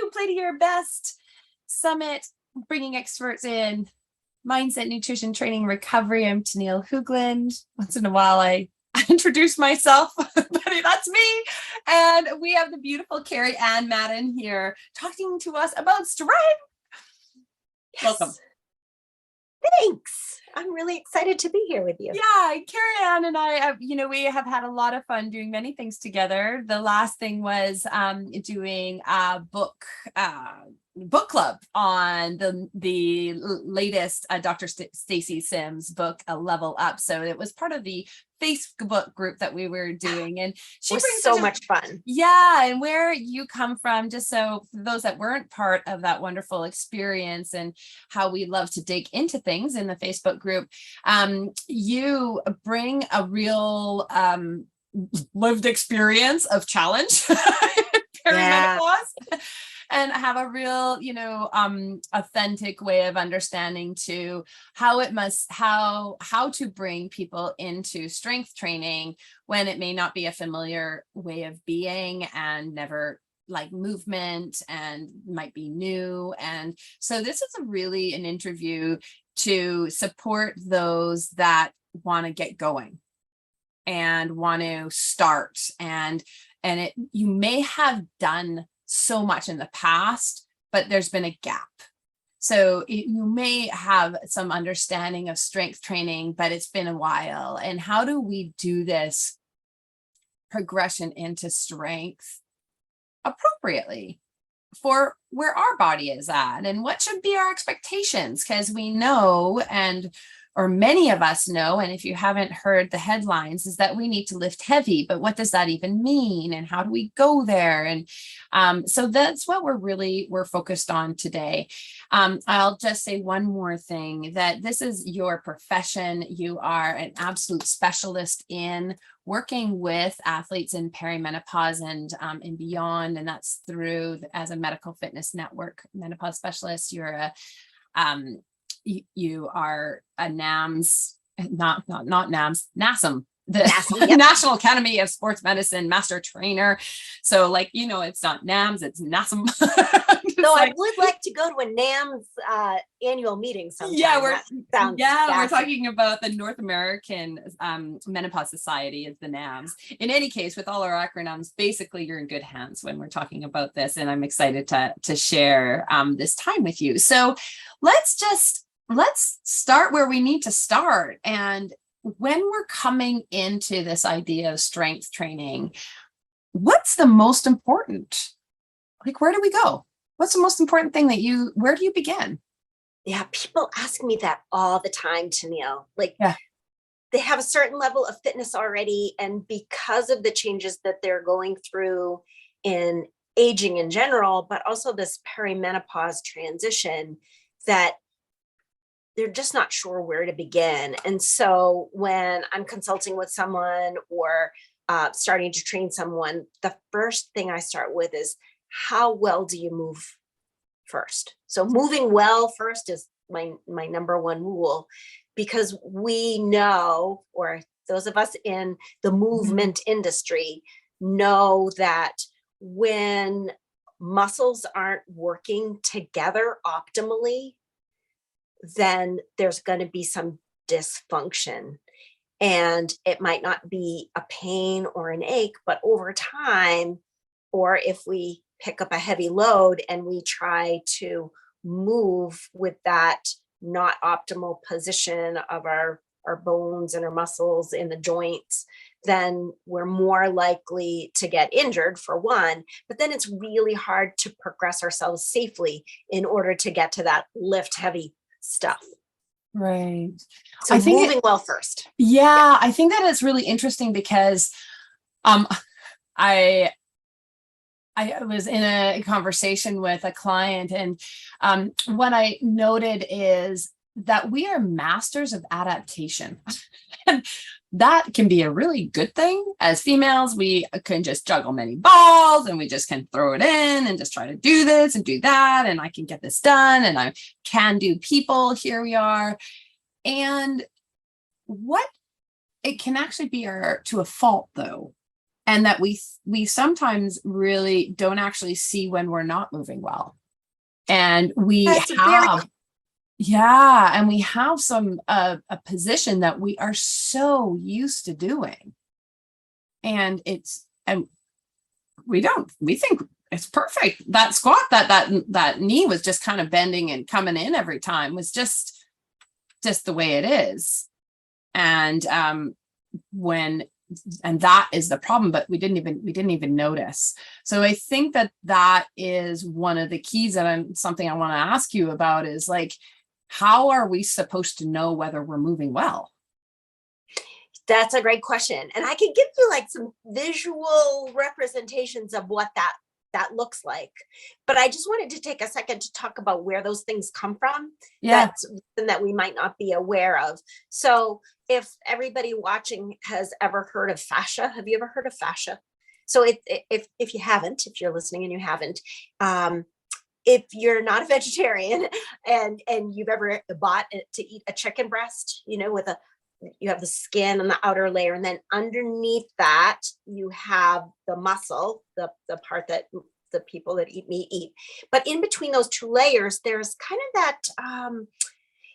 to Play to Your Best Summit, bringing experts in mindset, nutrition, training, recovery. I'm Tenille Hoogland. Once in a while, I introduce myself, but that's me. And we have the beautiful Kerry Ann Madden here talking to us about strength. Yes. Welcome. Thanks. I'm really excited to be here with you. Yeah, Kerry Ann and I, we have had a lot of fun doing many things together. The last thing was doing a book club on the latest Dr. Stacy Sims book, Level Up. So it was part of the Facebook group that we were doing, and she brings so much fun. Yeah, and where you come from, just so for those that weren't part of that wonderful experience and how we love to dig into things in the Facebook group, you bring a real lived experience of challenge, perimenopause. Yeah. And have a real, authentic way of understanding to how to bring people into strength training when it may not be a familiar way of being and never like movement and might be new. And so this is really an interview to support those that want to get going and want to start. And you may have done so much in the past, but there's been a gap. So you may have some understanding of strength training, but it's been a while. And how do we do this progression into strength appropriately for where our body is at? And what should be our expectations? Because we know, or many of us know, and if you haven't heard the headlines, is that we need to lift heavy, but what does that even mean? And how do we go there? And so that's what we're focused on today. I'll just say one more thing, that this is your profession. You are an absolute specialist in working with athletes in perimenopause and beyond. And that's through, as a medical fitness network, Menopause Specialist. You are a NAMS, not NAMS, NASM, the NASM, yep. National Academy of Sports Medicine Master Trainer. So it's not NAMS, it's NASM. So I would like to go to a NAMS annual meeting sometime. Yeah, we're talking about the North American Menopause Society is the NAMS. In any case, with all our acronyms, basically you're in good hands when we're talking about this, and I'm excited to share this time with you. So let's start where we need to start. And when we're coming into this idea of strength training, what's the most important? Like, where do we go? What's the most important thing where do you begin? Yeah, people ask me that all the time, Tenille. They have a certain level of fitness already, and because of the changes that they're going through in aging in general, but also this perimenopause transition, that they're just not sure where to begin. And so when I'm consulting with someone or starting to train someone, the first thing I start with is, how well do you move first? So moving well first is my number one rule, because we know, or those of us in the movement industry know, that when muscles aren't working together optimally, then there's going to be some dysfunction. And it might not be a pain or an ache, but over time, or if we pick up a heavy load and we try to move with that not optimal position of our bones and our muscles in the joints, then we're more likely to get injured, for one, but then it's really hard to progress ourselves safely in order to get to that lift heavy stuff. Right. So moving well first. Yeah, I think that is really interesting because I was in a conversation with a client, and what I noted is that we are masters of adaptation. And that can be a really good thing. As females, we can just juggle many balls and we just can throw it in and just try to do this and do that. And I can get this done and I can do people. Here we are. And what it can actually be to a fault, though, And that we sometimes really don't actually see when we're not moving well. And we have, and we have some, a position that we are so used to doing. And we think it's perfect. That squat, that knee was just kind of bending and coming in every time, was just the way it is. And that is the problem, but we didn't even notice. So I think that is one of the keys that something I want to ask you about is like, how are we supposed to know whether we're moving well? That's a great question. And I can give you like some visual representations of what that looks like. But I just wanted to take a second to talk about where those things come from. Yeah. That's something that we might not be aware of. So if everybody watching has ever heard of fascia, have you ever heard of fascia? So if you haven't, if you're listening and you haven't, if you're not a vegetarian and you've ever bought it to eat a chicken breast, you know, you have the skin on the outer layer, and then underneath that you have the muscle, the part that the people that eat meat eat. But in between those two layers, there's kind of that,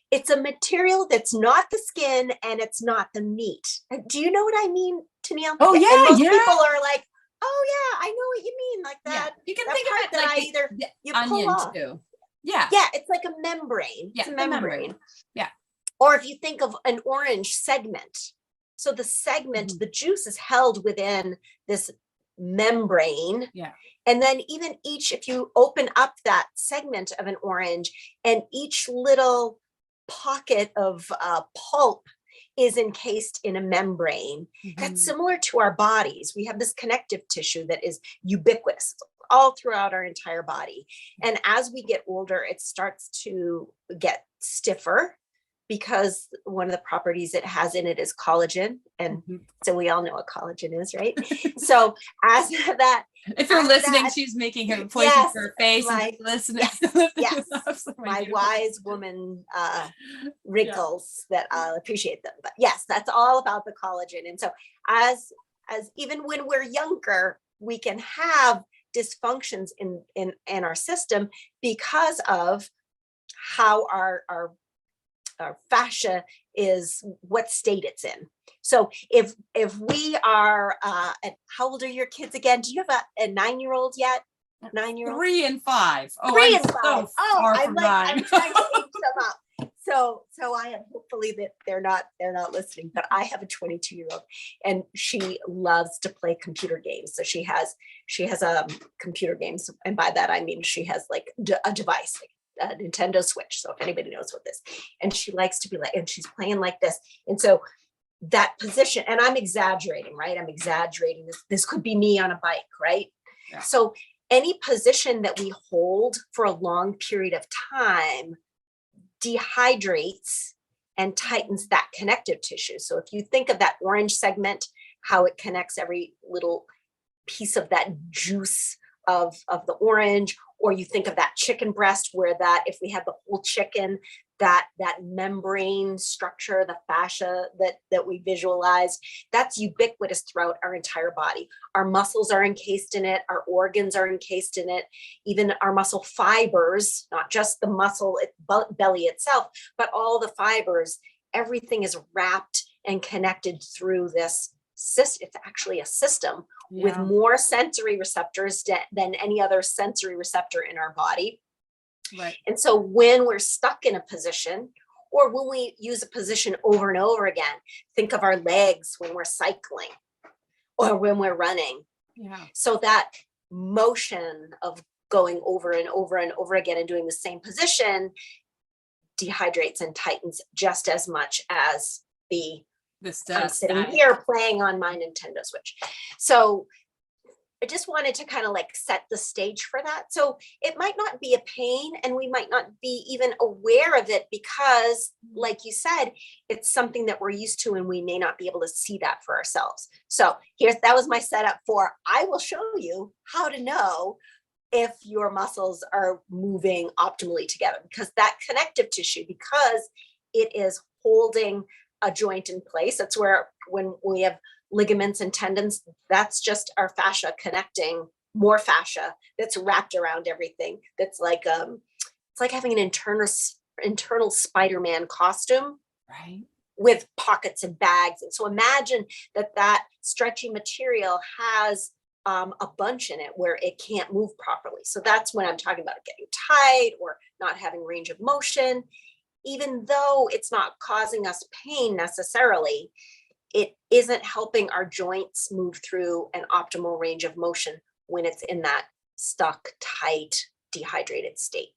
it's a material that's not the skin and it's not the meat. Do you know what I mean, Tenille? Oh yeah, and most yeah. people are like, oh yeah, I know what you mean, like that. Yeah. You can that think part of it that like I either you onion pull off. too. Yeah. Yeah, it's like a membrane. Yeah, it's a membrane. Yeah. Or if you think of an orange segment, so the segment, the juice is held within this membrane. Yeah. And then even if you open up that segment of an orange, and each little pocket of pulp is encased in a membrane. That's similar to our bodies. We have this connective tissue that is ubiquitous all throughout our entire body. And as we get older, it starts to get stiffer, because one of the properties it has in it is collagen. And so we all know what collagen is, right? So as that, if you're listening, she's making her pointing to her face. My, listening. Yes, my wise woman wrinkles that I'll appreciate them. But yes, that's all about the collagen. And so as even when we're younger, we can have dysfunctions in our system because of how our fascia is, what state it's in. So if we are how old are your kids again? Do you have a 9-year-old yet? 9-year-old? 3 and 5. Oh, 3 and 5. So I'm trying to age them up. So I am, hopefully that they're not listening, but I have a 22-year-old and she loves to play computer games. So she has computer games, and by that I mean she has like a device, like a Nintendo Switch. So if anybody knows what this, and she likes to be like, and she's playing like this. And so that position, and I'm exaggerating, right? I'm exaggerating this. This could be me on a bike, right? Yeah. So any position that we hold for a long period of time dehydrates and tightens that connective tissue. So if you think of that orange segment, how it connects every little piece of that juice of the orange, or you think of that chicken breast, where that, if we have the whole chicken, that membrane structure, the fascia that we visualized, that's ubiquitous throughout our entire body. Our muscles are encased in it, our organs are encased in it, even our muscle fibers, not just the muscle belly itself, but all the fibers, everything is wrapped and connected through this system. It's actually a system with more sensory receptors than any other sensory receptor in our body. Right. And so when we're stuck in a position, or when we use a position over and over again, think of our legs when we're cycling or when we're running. Yeah. So that motion of going over and over and over again and doing the same position dehydrates and tightens just as much as I'm sitting here playing on my Nintendo Switch. So I just wanted to kind of like set the stage for that. So it might not be a pain, and we might not be even aware of it because, like you said, it's something that we're used to and we may not be able to see that for ourselves. So that was my setup for, I will show you how to know if your muscles are moving optimally together, because that connective tissue, because it is holding a joint in place. That's where, when we have ligaments and tendons, that's just our fascia connecting more fascia that's wrapped around everything. That's like, it's like having an internal Spider-Man costume. Right. With pockets and bags. And so imagine that stretchy material has a bunch in it where it can't move properly. So that's when I'm talking about it getting tight or not having range of motion. Even though it's not causing us pain necessarily, it isn't helping our joints move through an optimal range of motion when it's in that stuck, tight, dehydrated state.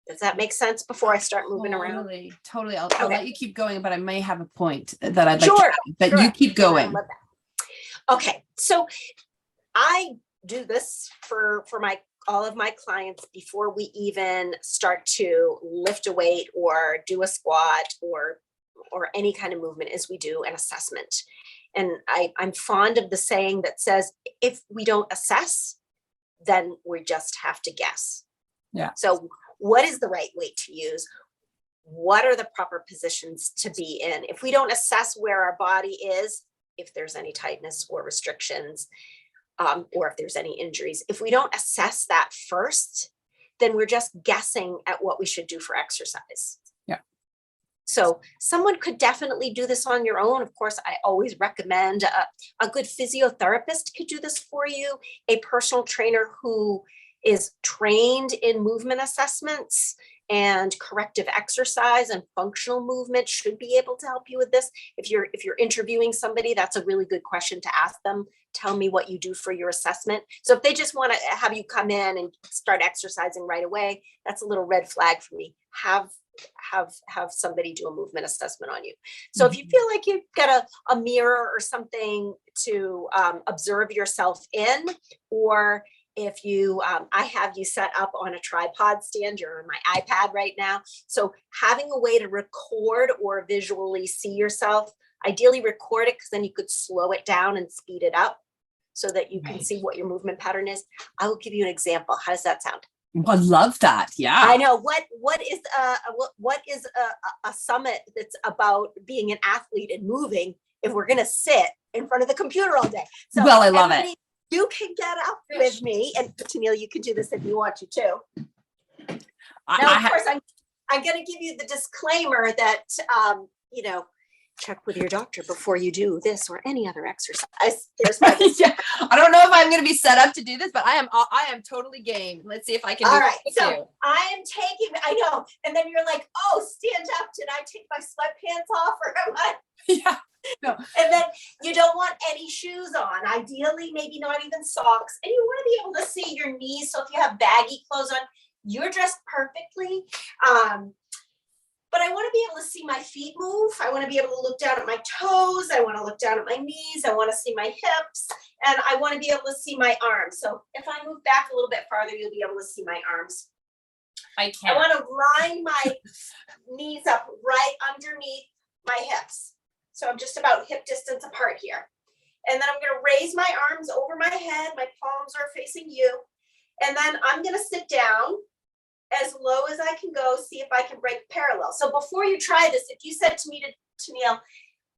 Does that make sense before I start moving around? Totally. I'll let you keep going, but I may have a point that I'd like to add, but you keep going. I love that. Okay. So I do this for all of my clients before we even start to lift a weight or do a squat or any kind of movement, as we do an assessment. And I'm fond of the saying that says, if we don't assess, then we just have to guess. Yeah. So what is the right weight to use? What are the proper positions to be in? If we don't assess where our body is, if there's any tightness or restrictions, or if there's any injuries, if we don't assess that first, then we're just guessing at what we should do for exercise. Yeah. So someone could definitely do this on your own. Of course, I always recommend a good physiotherapist could do this for you, a personal trainer who is trained in movement assessments and corrective exercise and functional movement should be able to help you with this. If you're interviewing somebody, that's a really good question to ask them. Tell me what you do for your assessment. So if they just want to have you come in and start exercising right away, that's a little red flag for me. Have somebody do a movement assessment on you. So if you feel like you've got a mirror or something to observe yourself in, or if you, I have you set up on a tripod stand, you're on my iPad right now. So having a way to record or visually see yourself, ideally record it because then you could slow it down and speed it up so that you can see what your movement pattern is. I will give you an example. How does that sound? I love that. Yeah. I know. What is a summit that's about being an athlete and moving if we're going to sit in front of the computer all day? So well, I love it. You can get up with me, and Tenille, you can do this if you want to too. Now, of course, I'm going to give you the disclaimer that check with your doctor before you do this or any other exercise. There's my yeah. I don't know if I'm going to be set up to do this, but I am totally game. Let's see if I can. All right. So I know. And then you're like, oh, stand up. Did I take my sweatpants off or am I? Yeah. No. And then you don't want any shoes on, ideally, maybe not even socks. And you want to be able to see your knees. So if you have baggy clothes on, you're dressed perfectly. But I want to be able to see my feet move. I want to be able to look down at my toes. I want to look down at my knees. I want to see my hips. And I want to be able to see my arms. So if I move back a little bit farther, you'll be able to see my arms. I can't. I want to line my knees up right underneath my hips. So I'm just about hip distance apart here. And then I'm going to raise my arms over my head. My palms are facing you. And then I'm going to sit down as low as I can go, see if I can break parallel. So before you try this, if you said to me, Tenille,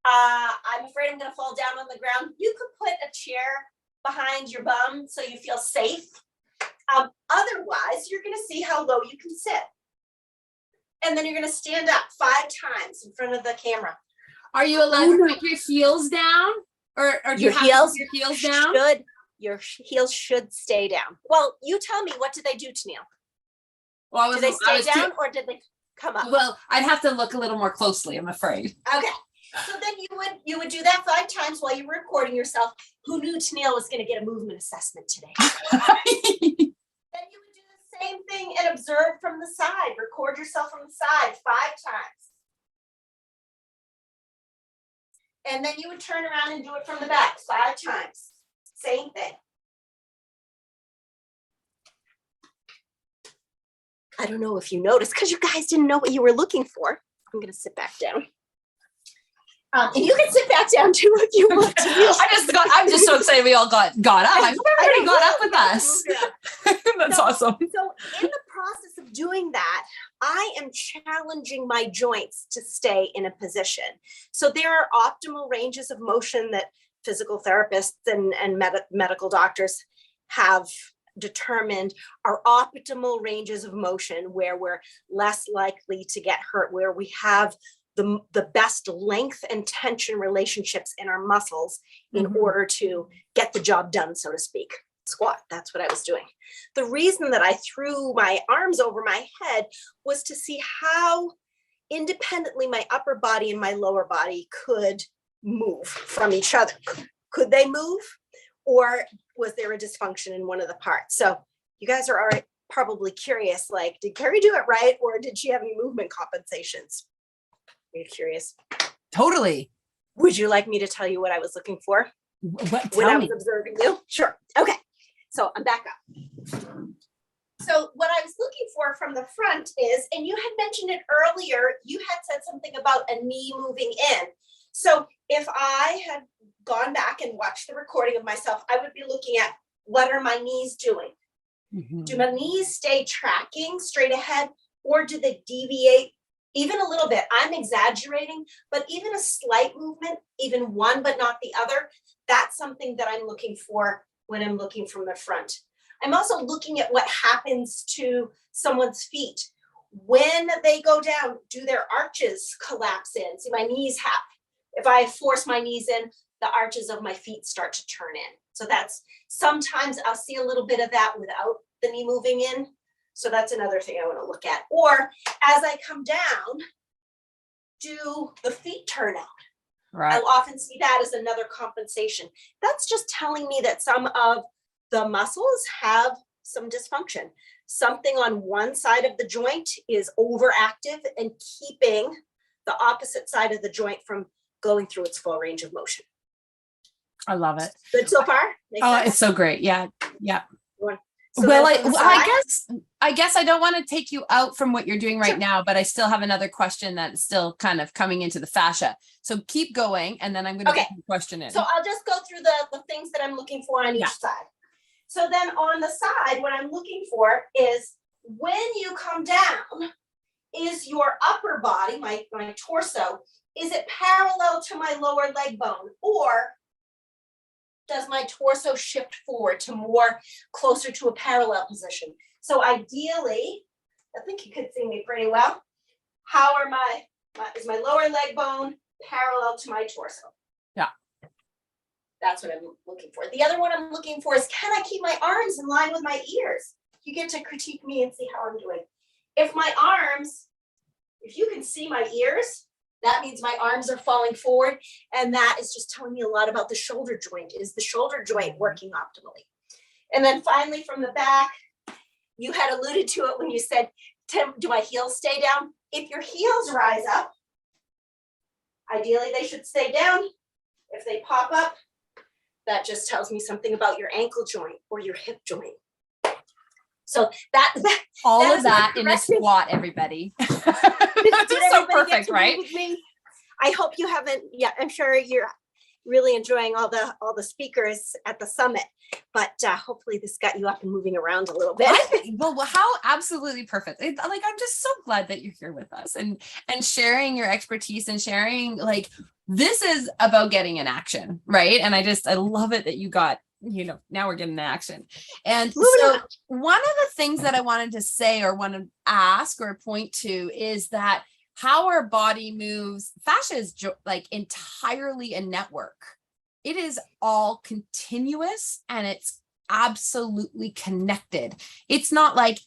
I'm afraid I'm going to fall down on the ground, you could put a chair behind your bum so you feel safe. Otherwise, you're going to see how low you can sit. And then you're going to stand up 5 times in front of the camera. Are you allowed to put your heels down? Or do you have to put your heels down? Your heels should stay down. Well, you tell me, what did they do, Tenille? Well, did they stay down or did they come up? Well, I'd have to look a little more closely, I'm afraid. Okay. So then you would do that 5 times while you were recording yourself. Who knew Tenille was going to get a movement assessment today? Then you would do the same thing and observe from the side. Record yourself from the side 5 times. And then you would turn around and do it from the back 5 times. Same thing. I don't know if you noticed because you guys didn't know what you were looking for. I'm going to sit back down. And you can sit back down too if you want to. I'm just so excited we all got up. Everybody got up with us. That's awesome. So in the process of doing that, I am challenging my joints to stay in a position. So there are optimal ranges of motion that physical therapists and medical doctors have determined are optimal ranges of motion where we're less likely to get hurt, where we have the best length and tension relationships in our muscles in order to get the job done, so to speak. Squat, that's what I was doing. The reason that I threw my arms over my head was to see how independently my upper body and my lower body could move from each other. Could they move, or was there a dysfunction in one of the parts? So you guys are already probably curious, like, did Kerry do it right, or did she have any movement compensations? Are you curious? Totally. Would you like me to tell you what I was looking for when I was observing you? Sure. Okay. So I'm back up. So what I was looking for from the front is, and you had mentioned it earlier, you had said something about a knee moving in. So if I had gone back and watched the recording of myself, I would be looking at, what are my knees doing? Do my knees stay tracking straight ahead, or do they deviate even a little bit? I'm exaggerating, but even a slight movement, even one but not the other, that's something that I'm looking for when I'm looking from the front. I'm also looking at what happens to someone's feet. When they go down, do their arches collapse in? See, my knees have. If I force my knees in, the arches of my feet start to turn in. So that's, sometimes I'll see a little bit of that without the knee moving in. So that's another thing I want to look at. Or as I come down, do the feet turn out? Right. I'll often see that as another compensation. That's just telling me that some of the muscles have some dysfunction. Something on one side of the joint is overactive and keeping the opposite side of the joint from going through its full range of motion. I love it. Good so far? It's so great. Yeah. Yeah. So well, I guess I don't want to take you out from what you're doing right now, but I still have another question that's still kind of coming into the fascia. So keep going, and then I'm going to get the question in. So I'll just go through the things that I'm looking for on each side. So then on the side, what I'm looking for is, when you come down, is your upper body, my torso, is it parallel to my lower leg bone, or does my torso shift forward to more closer to a parallel position? So ideally, I think you could see me pretty well. How are is my lower leg bone parallel to my torso? Yeah. That's what I'm looking for. The other one I'm looking for is, can I keep my arms in line with my ears? You get to critique me and see how I'm doing. If my arms, if you can see my ears, that means my arms are falling forward, and that is just telling me a lot about the shoulder joint. Is the shoulder joint working optimally? And then finally, from the back, you had alluded to it when you said, Tim, do my heels stay down? If your heels rise up, ideally they should stay down. If they pop up, that just tells me something about your ankle joint or your hip joint. So all of that in a squat, everybody. Did so perfect, right? I hope you haven't. Yeah, I'm sure you're really enjoying all the speakers at the summit, but hopefully this got you up and moving around a little bit. Well, how absolutely perfect. I'm just so glad that you're here with us and sharing your expertise and sharing, like, this is about getting in action, right? And I love it that you got, now we're getting to action. And so one of the things that I wanted to say or want to ask or point to is that how our body moves, fascia is like entirely a network. It is all continuous and it's absolutely connected. It's not like,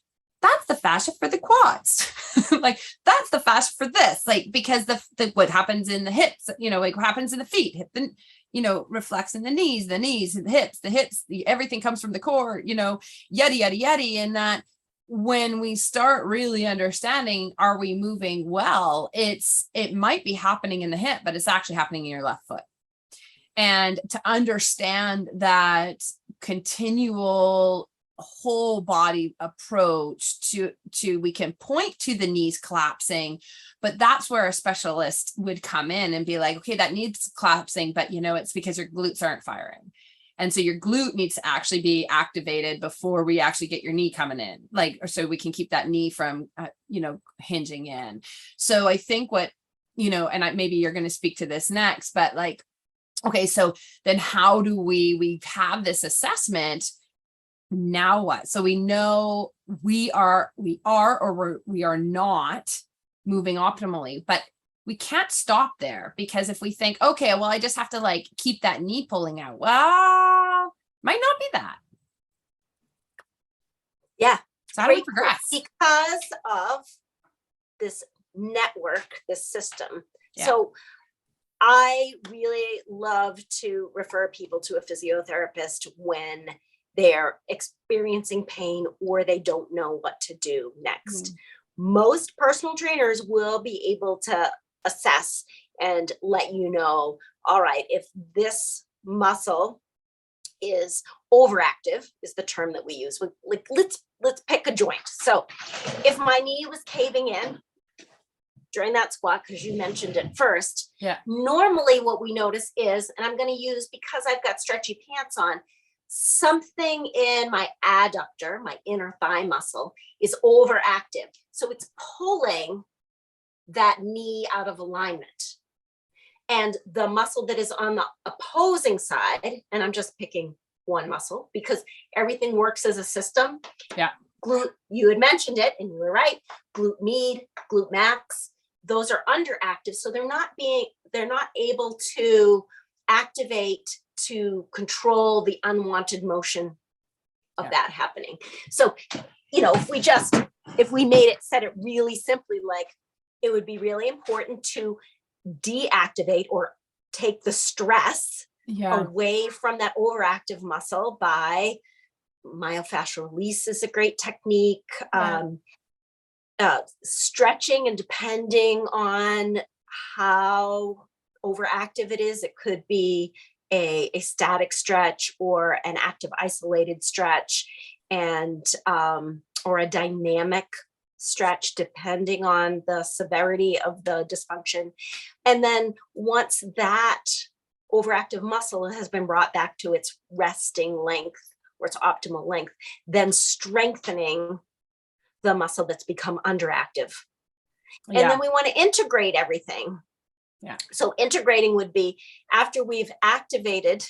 that's the fascia for the quads. Like, that's the fascia for this, like, because the what happens in the hips, like what happens in the feet, reflects in the knees, and the hips, everything comes from the core, yada, yada, yada. And that when we start really understanding, are we moving well? It might be happening in the hip, but it's actually happening in your left foot. And to understand that continual whole body approach to we can point to the knees collapsing, but that's where a specialist would come in and be like, okay, that needs collapsing, but it's because your glutes aren't firing. And so your glute needs to actually be activated before we actually get your knee coming in, like, or so we can keep that knee from, hinging in. So I think what, and maybe you're going to speak to this next, but like, okay, so then how do we have this assessment? Now what? So we know we are or we are not moving optimally, but we can't stop there, because if we think, okay, well, I just have to like keep that knee pulling out. Well, might not be that. Yeah. So how do we progress? Because of this network, this system. Yeah. So I really love to refer people to a physiotherapist when they're experiencing pain or they don't know what to do next. Most personal trainers will be able to assess and let you know, all right, if this muscle is overactive, is the term that we use. Like, let's pick a joint. So if my knee was caving in during that squat, because you mentioned it first, normally what we notice is, and I'm going to use, because I've got stretchy pants on, something in my adductor, my inner thigh muscle, is overactive. So it's pulling that knee out of alignment. And the muscle that is on the opposing side, and I'm just picking one muscle because everything works as a system. Yeah. Glute, you had mentioned it and you were right. Glute med, glute max, those are underactive. So they're not able to activate to control the unwanted motion of that happening. So, if we said it really simply, like, it would be really important to deactivate or take the stress away from that overactive muscle by myofascial release is a great technique. Stretching, and depending on how overactive it is, it could be a static stretch or an active isolated stretch, and or a dynamic stretch, depending on the severity of the dysfunction. And then once that overactive muscle has been brought back to its resting length or its optimal length, then strengthening the muscle that's become underactive. And then we want to integrate everything. Yeah. So integrating would be, after we've activated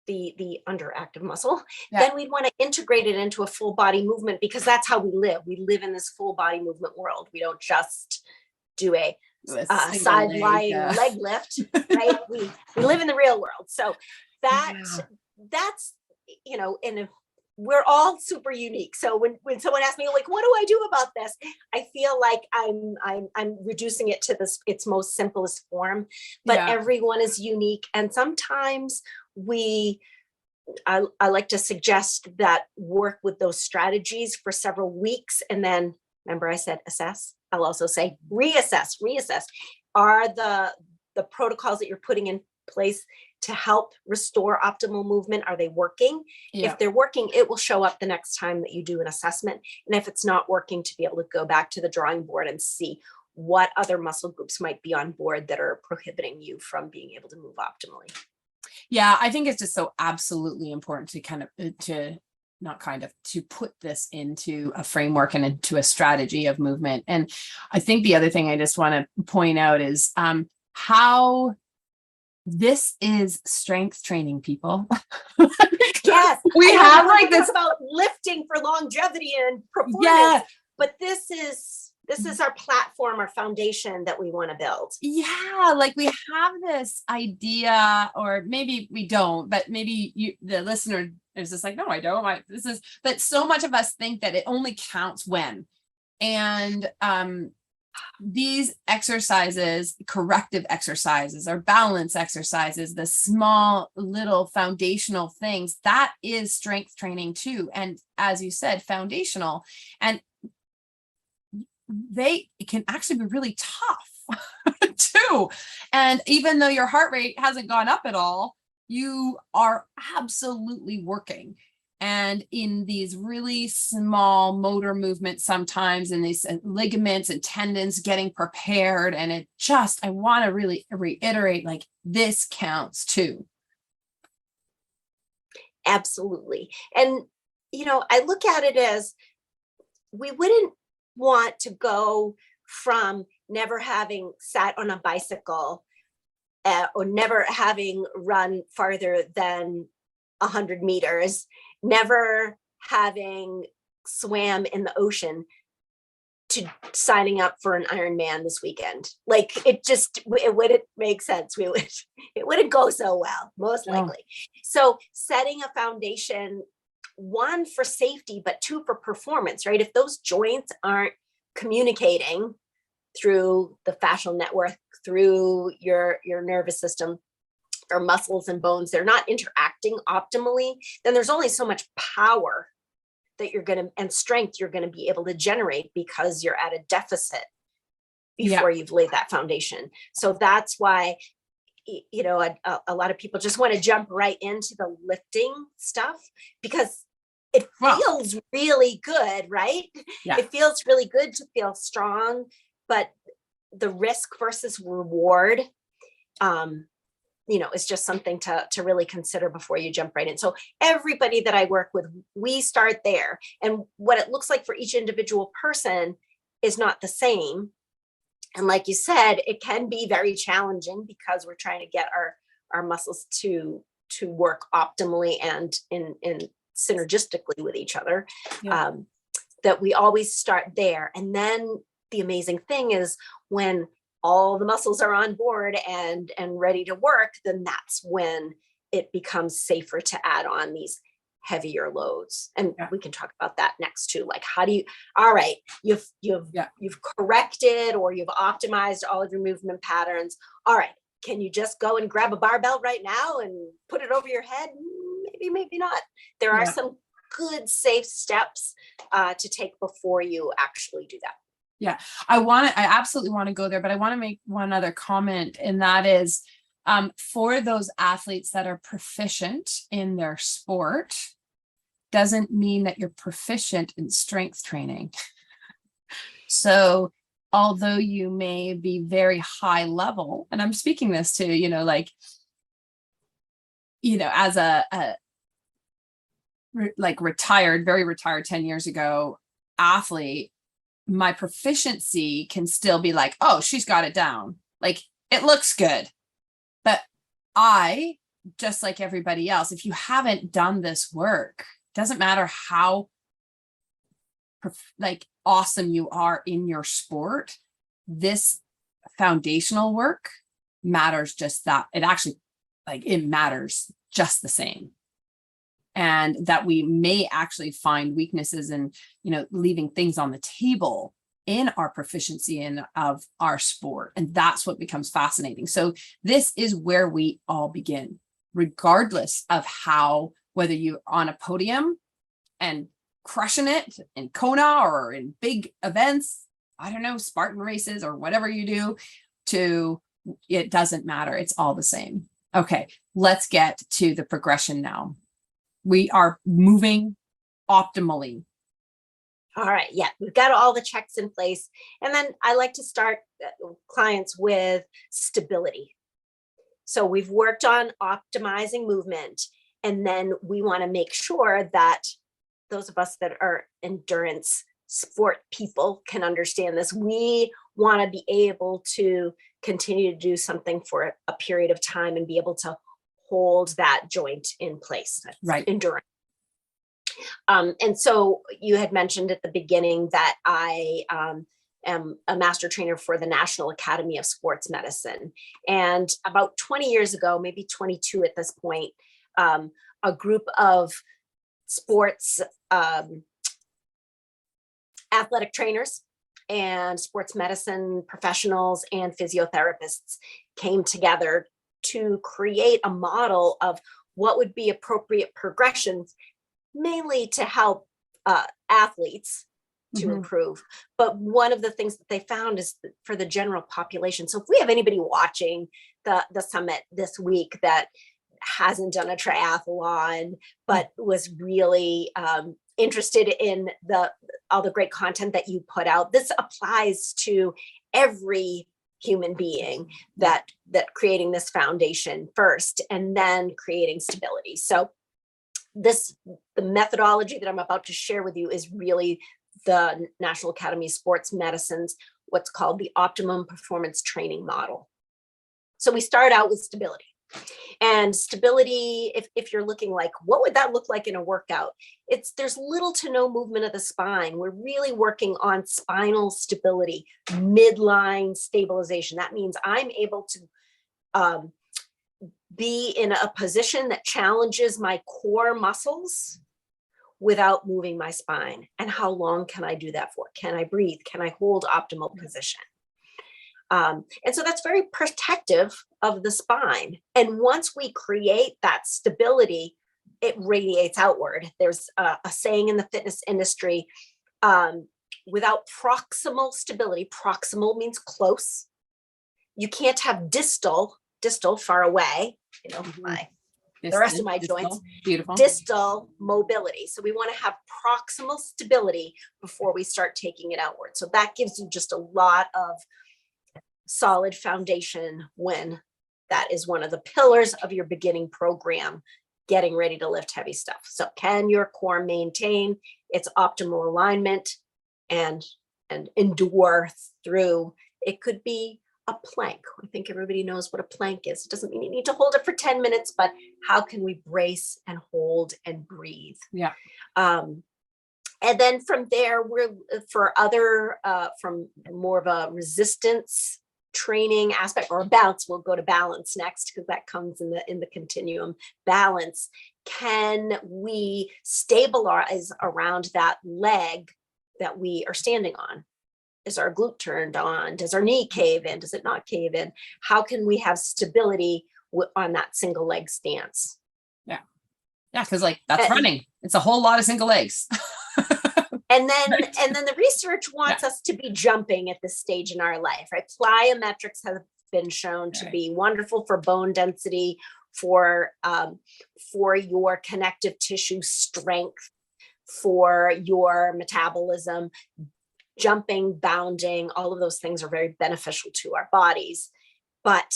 the underactive muscle, then we'd want to integrate it into a full body movement, because that's how we live. We live in this full body movement world. We don't just do a side lying leg lift, right? We live in the real world. So that's, and we're all super unique. So when someone asks me, like, what do I do about this? I feel like I'm reducing it to its most simplest form, but everyone is unique. And sometimes I like to suggest that work with those strategies for several weeks. And then, remember I said assess, I'll also say reassess. Are the protocols that you're putting in place to help restore optimal movement, are they working? If they're working, it will show up the next time that you do an assessment. And if it's not working, to be able to go back to the drawing board and see what other muscle groups might be on board that are prohibiting you from being able to move optimally. Yeah, I think it's just so absolutely important to put this into a framework and into a strategy of movement. And I think the other thing I just want to point out is how this is strength training, people. Yes, we have like this about lifting for longevity and performance, but this is our platform, our foundation that we want to build. Yeah, like we have this idea, or maybe we don't, but maybe the listener is just like, no, I don't. But so much of us think that it only counts when. And these exercises, corrective exercises or balance exercises, the small little foundational things, that is strength training too. And as you said, foundational, and they can actually be really tough too. And even though your heart rate hasn't gone up at all, you are absolutely working. And in these really small motor movements, sometimes in these ligaments and tendons getting prepared. And I want to really reiterate, like, this counts too. Absolutely. And, I look at it as we wouldn't want to go from never having sat on a bicycle or never having run farther than 100 meters, never having swam in the ocean, to signing up for an Ironman this weekend. Like it wouldn't make sense. It wouldn't go so well, most likely. So setting a foundation, one for safety, but two for performance, right? If those joints aren't communicating through the fascial network, through your nervous system or muscles and bones, they're not interacting optimally, then there's only so much power that and strength you're going to be able to generate, because you're at a deficit before you've laid that foundation. So that's why, a lot of people just want to jump right into the lifting stuff, because it feels really good, right? Yeah. It feels really good to feel strong, but the risk versus reward, is just something to really consider before you jump right in. So everybody that I work with, we start there. And what it looks like for each individual person is not the same. And like you said, it can be very challenging, because we're trying to get our muscles to work optimally and in synergistically with each other. That we always start there. And then the amazing thing is, when all the muscles are on board and ready to work, then that's when it becomes safer to add on these heavier loads. And we can talk about that next too. Like, how do you, all right, you've corrected or you've optimized all of your movement patterns. All right, can you just go and grab a barbell right now and put it over your head? Maybe not. There are some good, safe steps to take before you actually do that. Yeah, I absolutely want to go there, but I want to make one other comment, and that is, for those athletes that are proficient in their sport, doesn't mean that you're proficient in strength training. So although you may be very high level, and I'm speaking this to, as a very retired 10 years ago athlete, my proficiency can still be like, oh, she's got it down. Like, it looks good. But I, just like everybody else, if you haven't done this work, doesn't matter how awesome you are in your sport, this foundational work matters just that. It actually, it matters just the same. And that we may actually find weaknesses in, leaving things on the table in our proficiency of our sport. And that's what becomes fascinating. So this is where we all begin, regardless of whether you're on a podium and crushing it in Kona or in big events, I don't know, Spartan races or whatever you do, it doesn't matter. It's all the same. Okay, let's get to the progression now. We are moving optimally. All right. Yeah, we've got all the checks in place. And then I like to start clients with stability. So we've worked on optimizing movement, and then we want to make sure that those of us that are endurance sport people can understand this. We want to be able to continue to do something for a period of time and be able to hold that joint in place. That's right. Endurance. And so you had mentioned at the beginning that I am a master trainer for the National Academy of Sports Medicine. And about 20 years ago, maybe 22 at this point, a group of sports athletic trainers and sports medicine professionals and physiotherapists came together to create a model of what would be appropriate progressions, mainly to help athletes to improve. But one of the things that they found is for the general population. So if we have anybody watching the summit this week that hasn't done a triathlon, but was really interested in all the great content that you put out, this applies to every human being, that creating this foundation first and then creating stability. So the methodology that I'm about to share with you is really the National Academy of Sports Medicine's what's called the optimum performance training model. So we start out with stability. And stability, if you're looking like, what would that look like in a workout? There's little to no movement of the spine. We're really working on spinal stability, midline stabilization. That means I'm able to be in a position that challenges my core muscles without moving my spine. And how long can I do that for? Can I breathe? Can I hold optimal position? And so that's very protective of the spine. And once we create that stability, it radiates outward. There's a saying in the fitness industry, without proximal stability, proximal means close. You can't have distal far away, the rest of my joints, beautiful distal mobility. So we want to have proximal stability before we start taking it outward. So that gives you just a lot of solid foundation when that is one of the pillars of your beginning program, getting ready to lift heavy stuff. So can your core maintain its optimal alignment and endure through? It could be a plank. I think everybody knows what a plank is. It doesn't mean you need to hold it for 10 minutes, but how can we brace and hold and breathe? Yeah. And then from there, from more of a resistance training aspect or a balance, we'll go to balance next because that comes in the continuum. Balance. Can we stabilize around that leg that we are standing on? Is our glute turned on? Does our knee cave in? Does it not cave in? How can we have stability on that single leg stance? Yeah. Because that's running. It's a whole lot of single legs. And then the research wants us to be jumping at this stage in our life, right? Plyometrics have been shown to be wonderful for bone density, for your connective tissue strength, for your metabolism. Jumping, bounding, all of those things are very beneficial to our bodies. But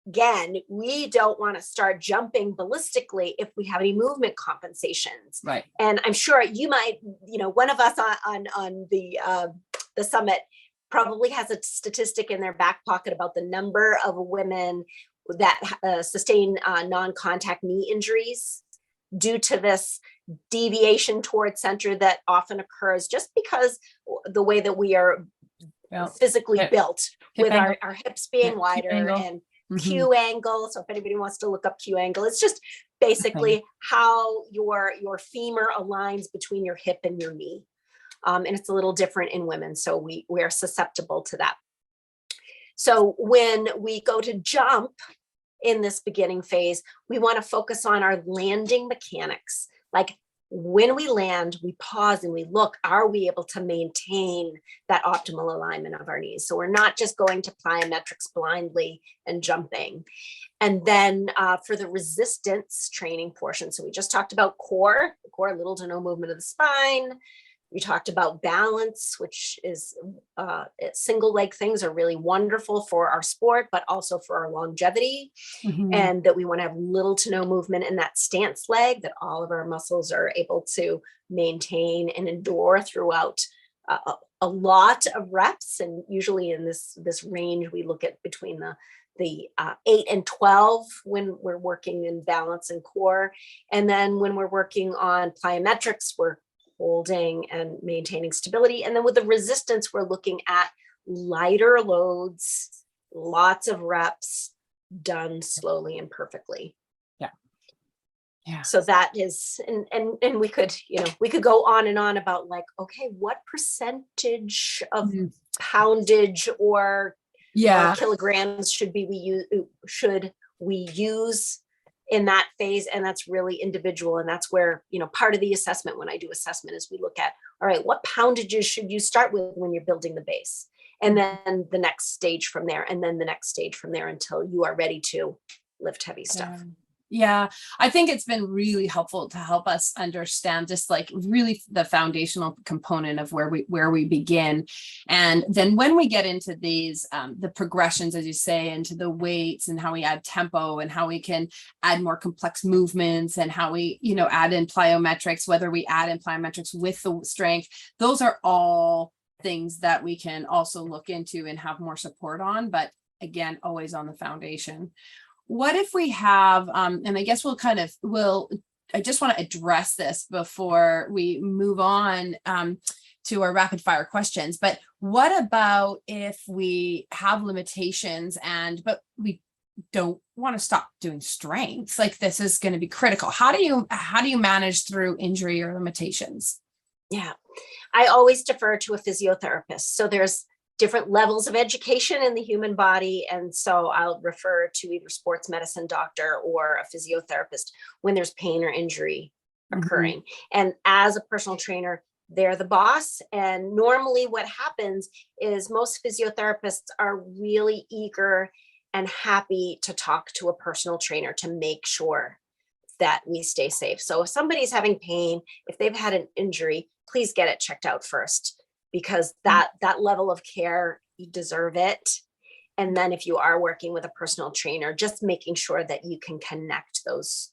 again, we don't want to start jumping ballistically if we have any movement compensations. Right. And I'm sure you might, one of us on the summit probably has a statistic in their back pocket about the number of women that sustain non-contact knee injuries due to this deviation toward center that often occurs just because the way that we are physically built with our hips being wider and Q angle. So if anybody wants to look up Q angle, it's just basically how your femur aligns between your hip and your knee. And it's a little different in women. So we are susceptible to that. So when we go to jump in this beginning phase, we want to focus on our landing mechanics. Like when we land, we pause and we look, are we able to maintain that optimal alignment of our knees? So we're not just going to plyometrics blindly and jumping. And then for the resistance training portion, so we just talked about core, little to no movement of the spine. We talked about balance, which is single leg things are really wonderful for our sport, but also for our longevity. And that we want to have little to no movement in that stance leg, that all of our muscles are able to maintain and endure throughout a lot of reps. And usually in this range, we look at between the 8 and 12 when we're working in balance and core. And then when we're working on plyometrics, we're holding and maintaining stability. And then with the resistance, we're looking at lighter loads, lots of reps done slowly and perfectly. Yeah. So that is, and we could go on and on about okay, what percentage of poundage or kilograms should we use in that phase? And that's really individual. And that's where, part of the assessment, when I do assessment, is we look at, all right, what poundages should you start with when you're building the base? And then the next stage from there, and then the next stage from there until you are ready to lift heavy stuff. Yeah, I think it's been really helpful to help us understand just like really the foundational component of where we begin. And then when we get into these, the progressions, as you say, into the weights and how we add tempo and how we can add more complex movements and how we, add in plyometrics, whether we add in plyometrics with the strength, those are all things that we can also look into and have more support on. But again, always on the foundation. What if we have, and I guess I just want to address this before we move on to our rapid fire questions, but what about if we have limitations but we don't want to stop doing strengths? Like this is going to be critical. How do you manage through injury or limitations? Yeah, I always defer to a physiotherapist. So there's different levels of education in the human body. And so I'll refer to either sports medicine doctor or a physiotherapist when there's pain or injury occurring. And as a personal trainer, they're the boss. And normally what happens is most physiotherapists are really eager and happy to talk to a personal trainer to make sure that we stay safe. So if somebody's having pain, if they've had an injury, please get it checked out first, because that level of care, you deserve it. And then if you are working with a personal trainer, just making sure that you can connect those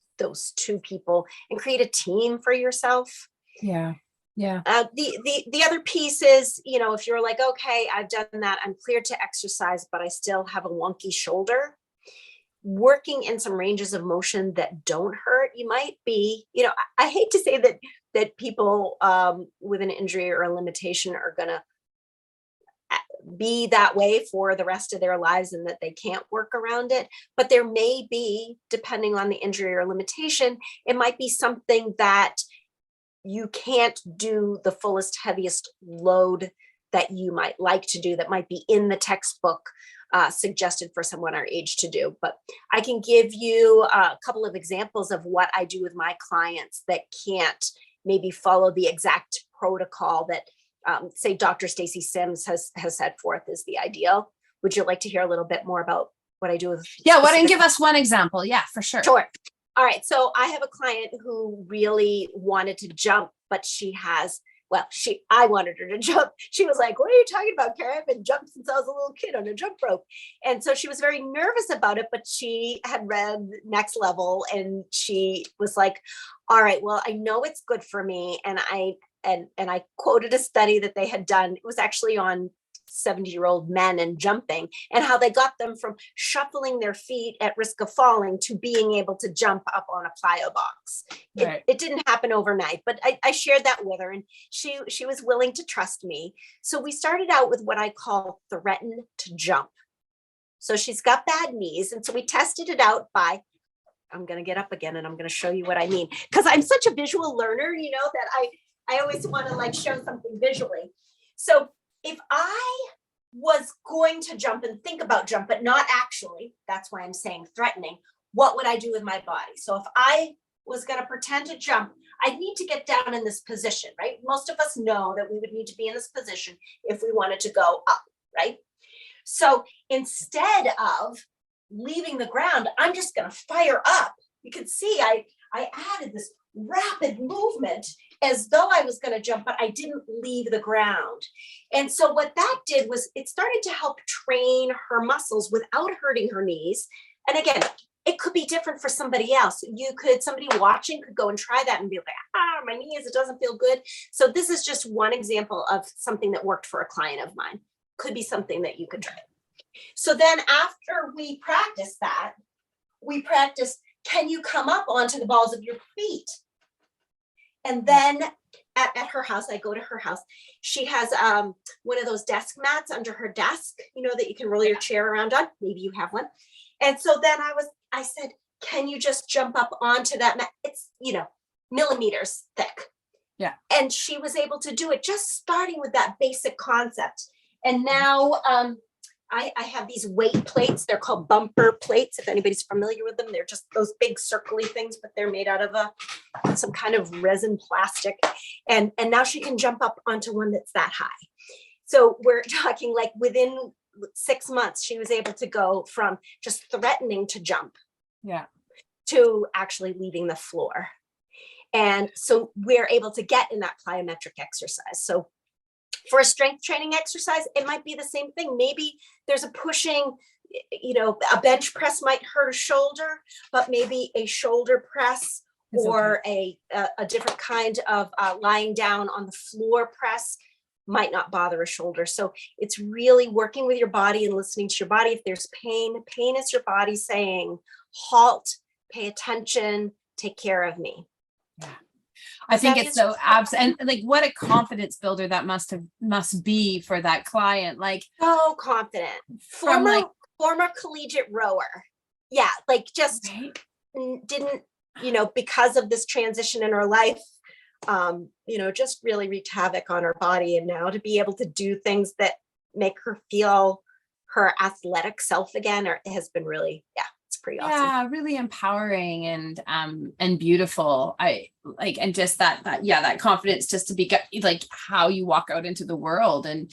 two people and create a team for yourself. Yeah. Yeah. The other piece is, if you're like, okay, I've done that, I'm clear to exercise, but I still have a wonky shoulder, working in some ranges of motion that don't hurt. You might be, I hate to say that people with an injury or a limitation are going to be that way for the rest of their lives and that they can't work around it. But there may be, depending on the injury or limitation, it might be something that you can't do the fullest, heaviest load that you might like to do, that might be in the textbook suggested for someone our age to do. But I can give you a couple of examples of what I do with my clients that can't maybe follow the exact protocol that say Dr. Stacy Sims has set forth as the ideal. Would you like to hear a little bit more about what I do with? Yeah, why don't you give us one example? Yeah, for sure. Sure. All right. So I have a client who really wanted to jump, but I wanted her to jump. She was like, what are you talking about, Kerry? I've been jumping since I was a little kid on a jump rope. And so she was very nervous about it, but she had read Next Level and she was like, all right, well, I know it's good for me. And I quoted a study that they had done. It was actually on 70-year-old men and jumping, and how they got them from shuffling their feet at risk of falling to being able to jump up on a plyo box. Right. It didn't happen overnight, but I shared that with her, and she was willing to trust me. So we started out with what I call threaten to jump. So she's got bad knees, and so we tested it out by, I'm going to get up again and I'm going to show you what I mean, because I'm such a visual learner, that I always want to show something visually. So if I was going to jump and think about jump, but not actually, that's why I'm saying threatening, what would I do with my body? So if I was going to pretend to jump, I'd need to get down in this position, right? Most of us know that we would need to be in this position if we wanted to go up, right? So instead of leaving the ground, I'm just going to fire up. You can see I added this rapid movement as though I was going to jump, but I didn't leave the ground. And so what that did was it started to help train her muscles without hurting her knees. And again, it could be different for somebody else. Somebody watching could go and try that and be like, my knees, it doesn't feel good. So this is just one example of something that worked for a client of mine. Could be something that you could try. So then after we practiced that, can you come up onto the balls of your feet? And then at her house, I go to her house. She has one of those desk mats under her desk, that you can roll your chair around on. Maybe you have one. And so then I said, can you just jump up onto that mat? It's, millimeters thick. Yeah. And she was able to do it, just starting with that basic concept. And now I have these weight plates. They're called bumper plates. If anybody's familiar with them, they're just those big circly things, but they're made out of some kind of resin plastic. And now she can jump up onto one that's that high. So we're talking within 6 months, she was able to go from just threatening to jump. Yeah. to actually leaving the floor. And so we're able to get in that plyometric exercise. So for a strength training exercise, it might be the same thing. Maybe there's a pushing, a bench press might hurt a shoulder, but maybe a shoulder press or a different kind of lying down on the floor press might not bother a shoulder. So it's really working with your body and listening to your body. If there's pain is your body saying, halt, pay attention, take care of me. Yeah. I think it's so and like what a confidence builder that must be for that client. Like so confident. Former collegiate rower. Yeah, like just didn't, because of this transition in her life, just really wreaked havoc on her body. And now to be able to do things that make her feel her athletic self again has been really, it's pretty awesome. Yeah, really empowering and beautiful. I like, and just that confidence just to be like how you walk out into the world and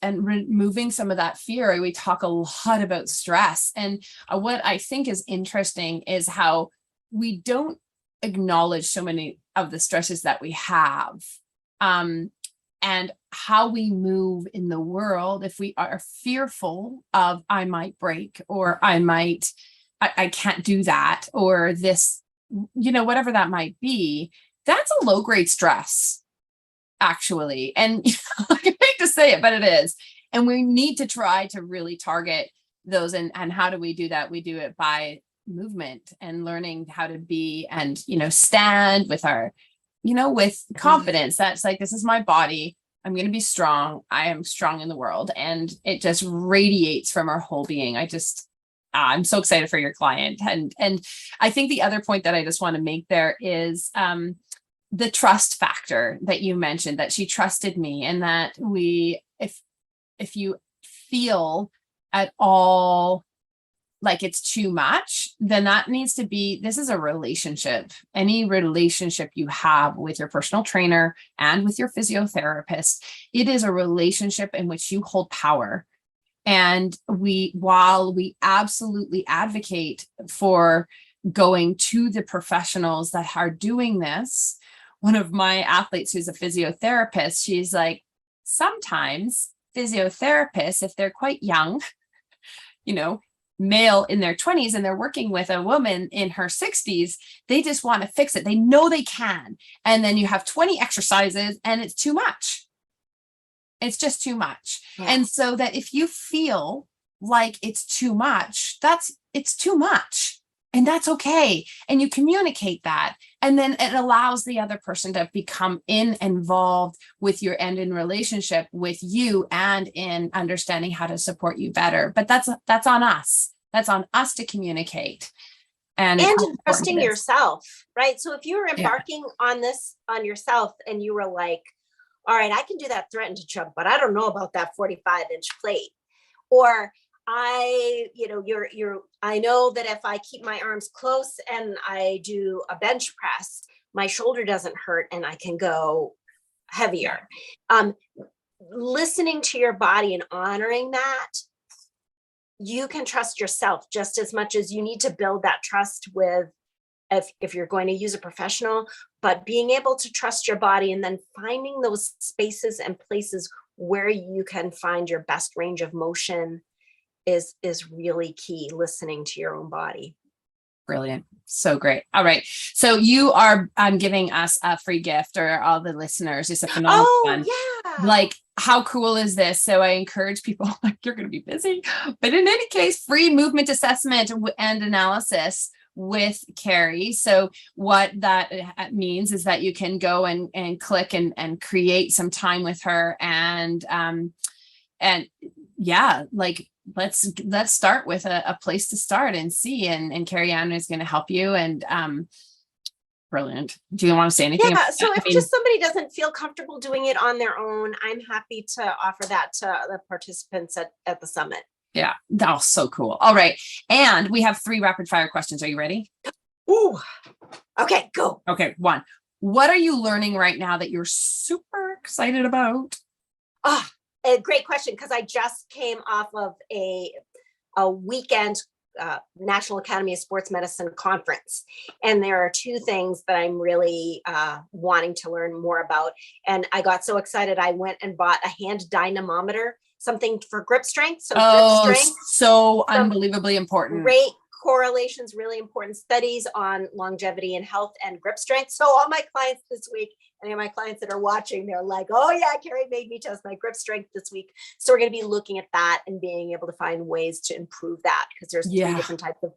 removing some of that fear. We talk a lot about stress, and what I think is interesting is how we don't acknowledge so many of the stresses that we have, and how we move in the world. If we are fearful of, I might break, or I can't do that, or this, whatever that might be, that's a low grade stress, actually. And I hate to say it, but it is. And we need to try to really target those. And how do we do that? We do it by movement and learning how to be and, stand with our, with confidence. That's like, this is my body. I'm going to be strong. I am strong in the world. And it just radiates from our whole being. I'm so excited for your client. And I think the other point that I just want to make there is, the trust factor that you mentioned, that she trusted me, and that if you feel at all like it's too much, then that needs to be, this is a relationship. Any relationship you have with your personal trainer and with your physiotherapist, it is a relationship in which you hold power. And while we absolutely advocate for going to the professionals that are doing this, one of my athletes who's a physiotherapist, she's like, sometimes physiotherapists, if they're quite young, male in their 20s, and they're working with a woman in her 60s, they just want to fix it. They know they can. And then you have 20 exercises and it's too much. It's just too much. Yeah. And so that if you feel like it's too much, it's too much. And that's okay. And you communicate that. And then it allows the other person to become involved with your end in relationship with you and in understanding how to support you better. But that's on us. That's on us to communicate. And trusting yourself, right? So if you were embarking on this on yourself and you were like, all right, I can do that threaten to chug, but I don't know about that 45-inch plate. Or I know that if I keep my arms close and I do a bench press, my shoulder doesn't hurt and I can go heavier. Listening to your body and honoring that, you can trust yourself just as much as you need to build that trust with, if you're going to use a professional, but being able to trust your body and then finding those spaces and places where you can find your best range of motion is really key, listening to your own body. Brilliant. So great. All right. So you are giving us a free gift, or all the listeners. It's a phenomenal one. Yeah. Like, how cool is this? So I encourage people, like, you're going to be busy, but in any case, free movement assessment and analysis with Kerry. So what that means is that you can go and click and create some time with her. And let's start with a place to start and see, and Kerry Ann is going to help you. And brilliant. Do you want to say anything? Yeah. So if just somebody doesn't feel comfortable doing it on their own, I'm happy to offer that to the participants at the summit. Yeah. Oh, so cool. All right. And we have 3 rapid fire questions. Are you ready? Ooh. Okay, go. Okay. 1, what are you learning right now that you're super excited about? A great question, because I just came off of a weekend National Academy of Sports Medicine conference. And there are two things that I'm really wanting to learn more about. And I got so excited, I went and bought a hand dynamometer, something for grip strength. So grip strength, so unbelievably important. Great correlations, really important studies on longevity and health and grip strength. So all my clients this week, any of my clients that are watching, they're like, oh yeah, Kerry made me test my grip strength this week. So we're going to be looking at that and being able to find ways to improve that, because there's 3 different types of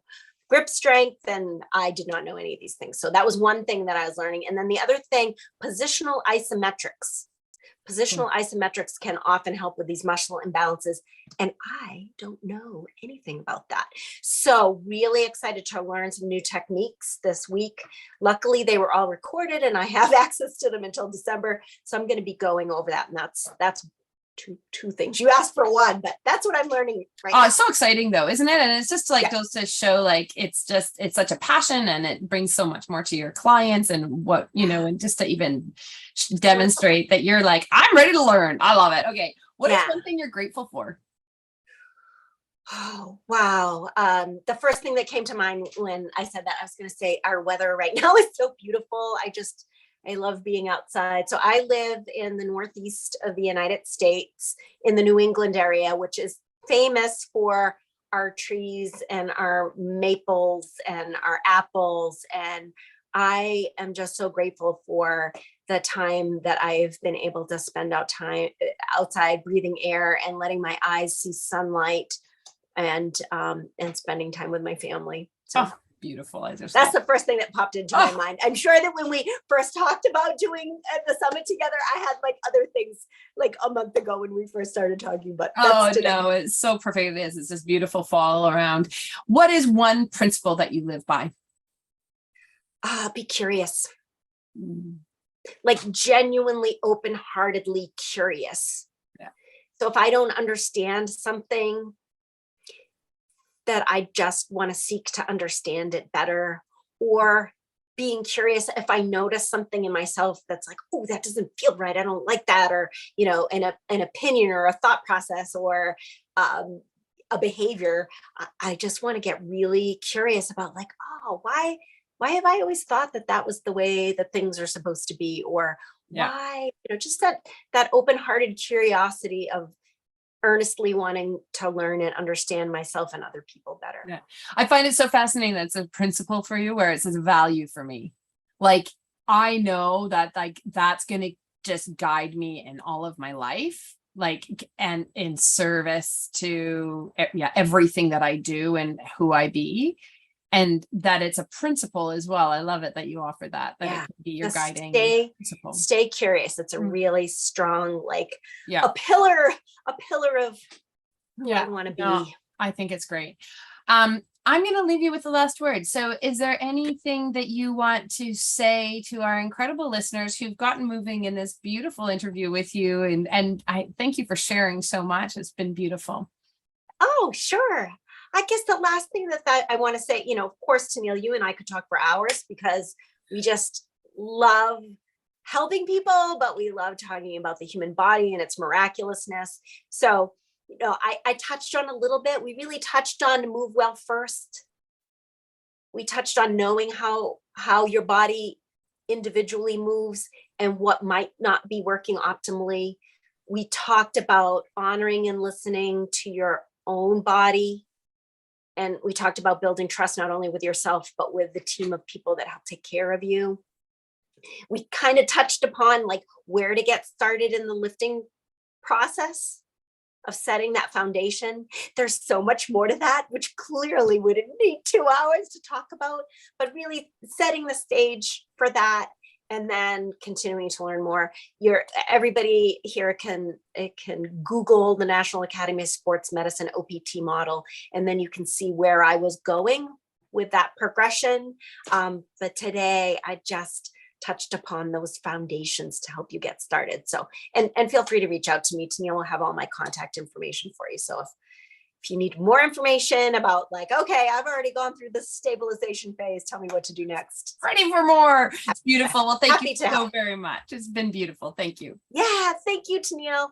grip strength, and I did not know any of these things. So that was one thing that I was learning. And then the other thing, positional isometrics. Positional isometrics can often help with these muscle imbalances, and I don't know anything about that. So really excited to learn some new techniques this week. Luckily, they were all recorded and I have access to them until December. So I'm going to be going over that. And that's two things. You asked for one, but that's what I'm learning right now. It's so exciting though, isn't it? And it's just like goes to show like it's such a passion, and it brings so much more to your clients, and what, and just to even demonstrate that you're like, I'm ready to learn. I love it. Okay. What is one thing you're grateful for? Oh, wow. The first thing that came to mind when I said that, I was going to say our weather right now is so beautiful. I love being outside. So I live in the northeast of the United States in the New England area, which is famous for our trees and our maples and our apples. And I am just so grateful for the time that I've been able to spend outside breathing air and letting my eyes see sunlight and spending time with my family. So beautiful. That's the first thing that popped into my mind. I'm sure that when we first talked about doing the summit together, I had like other things like a month ago when we first started talking, but no, it's so perfect. It is. It's this beautiful fall around. What is one principle that you live by? Be curious. Like genuinely open-heartedly curious. Yeah. So if I don't understand something, that I just want to seek to understand it better, or being curious if I notice something in myself that's like, oh, that doesn't feel right, I don't like that, or an opinion or a thought process or a behavior. I just want to get really curious about like, oh, why have I always thought that was the way that things are supposed to be, or why, just that open-hearted curiosity of earnestly wanting to learn and understand myself and other people better. Yeah. I find it so fascinating that it's a principle for you, where it says value for me. Like, I know that like that's going to just guide me in all of my life, like, and in service to everything that I do and who I be. And that it's a principle as well. I love it that you offer that it can be your guiding principle. Stay curious. It's a really strong, like a pillar of who I want to be. No, I think it's great. I'm going to leave you with the last word. So is there anything that you want to say to our incredible listeners who've gotten moving in this beautiful interview with you? And I thank you for sharing so much. It's been beautiful. Oh, sure. I guess the last thing that I want to say, of course, Tenille, you and I could talk for hours because we just love helping people, but we love talking about the human body and its miraculousness. So, I touched on a little bit. We really touched on move well first. We touched on knowing how your body individually moves and what might not be working optimally. We talked about honoring and listening to your own body. And we talked about building trust, not only with yourself, but with the team of people that help take care of you. We kind of touched upon like where to get started in the lifting process of setting that foundation. There's so much more to that, which clearly wouldn't need 2 hours to talk about, but really setting the stage for that. And then continuing to learn more. Everybody here can Google the National Academy of Sports Medicine OPT model, and then you can see where I was going with that progression. But today I just touched upon those foundations to help you get started. So, and feel free to reach out to me. Tenille will have all my contact information for you. So if you need more information about like, okay, I've already gone through the stabilization phase, tell me what to do next. Ready for more. It's beautiful. Well, thank you so very much. It's been beautiful. Thank you. Yeah. Thank you, Tenille.